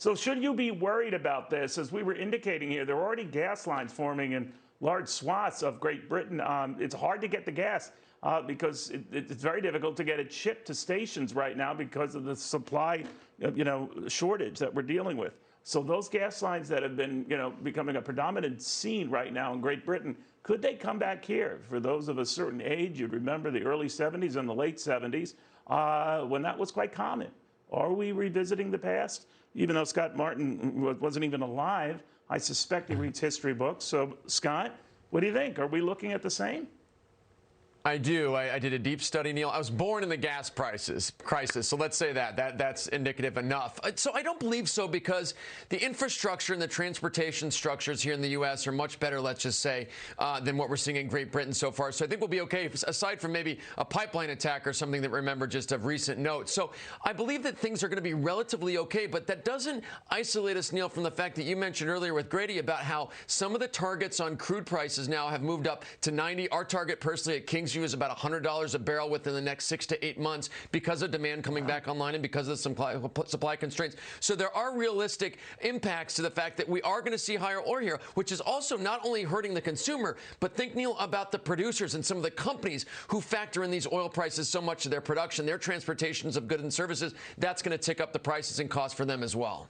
So should you be worried about this? As we were indicating here, there are already gas lines forming in large swaths of Great Britain. It's hard to get the gas because it's very difficult to get it shipped to stations right now because of the supply, shortage that we're dealing with. So those gas lines that have been, becoming a predominant scene right now in Great Britain, could they come back here? For those of a certain age, you'd remember the early 70s and the late 70s when that was quite common. Are we revisiting the past? Even though Scott Martin wasn't even alive, I suspect he reads history books. So, Scott, what do you think? Are we looking at the same? I do. I did a deep study, Neil. I was born in the gas crisis, so let's say that's indicative enough. So I don't believe so because the infrastructure and the transportation structures here in the U.S. are much better, let's just say, than what we're seeing in Great Britain so far. So I think we'll be okay, aside from maybe a pipeline attack or something that we remember just of recent note. So I believe that things are going to be relatively okay, but that doesn't isolate us, Neil, from the fact that you mentioned earlier with Grady about how some of the targets on crude prices now have moved up to 90. Our target personally at Kingsview is about $100 a barrel within the next 6 to 8 months because of demand coming back online and because of the supply constraints. So there are realistic impacts to the fact that we are going to see higher oil here, which is also not only hurting the consumer, but think, Neil, about the producers and some of the companies who factor in these oil prices so much of their production, their transportations of goods and services. That's going to tick up the prices and costs for them as well.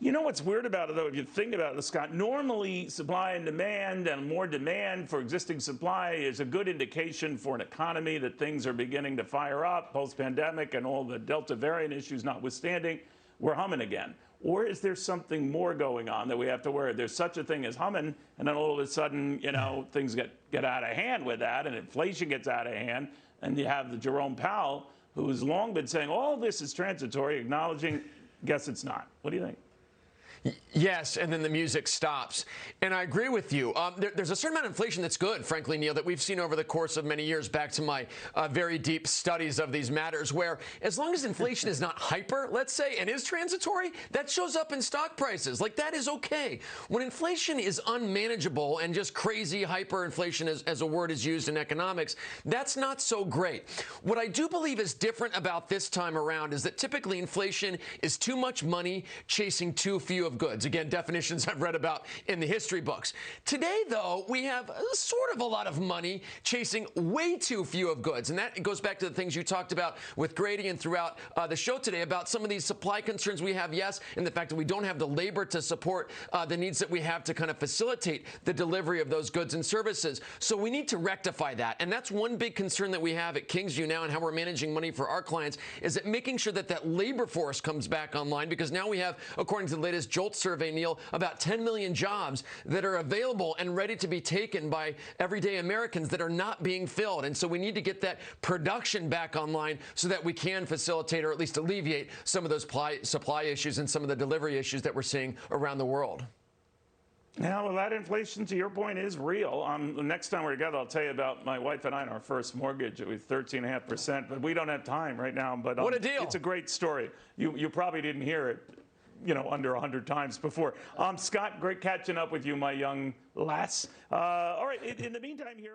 You know what's weird about it, though, if you think about it, Scott, normally supply and demand and more demand for existing supply is a good indication for an economy that things are beginning to fire up post-pandemic and all the Delta variant issues notwithstanding, we're humming again. Or is there something more going on that we have to worry? There's such a thing as humming, and then all of a sudden, things get out of hand with that, and inflation gets out of hand, and you have the Jerome Powell, who has long been saying all this is transitory, acknowledging, guess it's not. What do you think? Yes, and then the music stops. And I agree with you. There's a certain amount of inflation that's good, frankly, Neil, that we've seen over the course of many years, back to my very deep studies of these matters, where as long as inflation is not hyper, let's say, and is transitory, that shows up in stock prices. Like, that is okay. When inflation is unmanageable and just crazy hyperinflation, as a word is used in economics, that's not so great. What I do believe is different about this time around is that typically inflation is too much money chasing too few of goods. Again, definitions I've read about in the history books. Today, though, we have sort of a lot of money chasing way too few of goods. And that goes back to the things you talked about with Grady and throughout the show today about some of these supply concerns we have, yes, and the fact that we don't have the labor to support the needs that we have to kind of facilitate the delivery of those goods and services. So we need to rectify that. And that's one big concern that we have at Kingsview now and how we're managing money for our clients is that making sure that that labor force comes back online, because now we have, according to the latest JOLT survey, Neil, about 10 million jobs that are available and ready to be taken by everyday Americans that are not being filled. And so we need to get that production back online so that we can facilitate or at least alleviate some of those supply issues and some of the delivery issues that we're seeing around the world. Now, well, that inflation, to your point, is real. The next time we're together, I'll tell you about my wife and I and our first mortgage. It was 13.5%, but we don't have time right now. But what a deal! It's a great story. You probably didn't hear it, under 100 times before. Scott, great catching up with you, my young lass. All right, in the meantime here.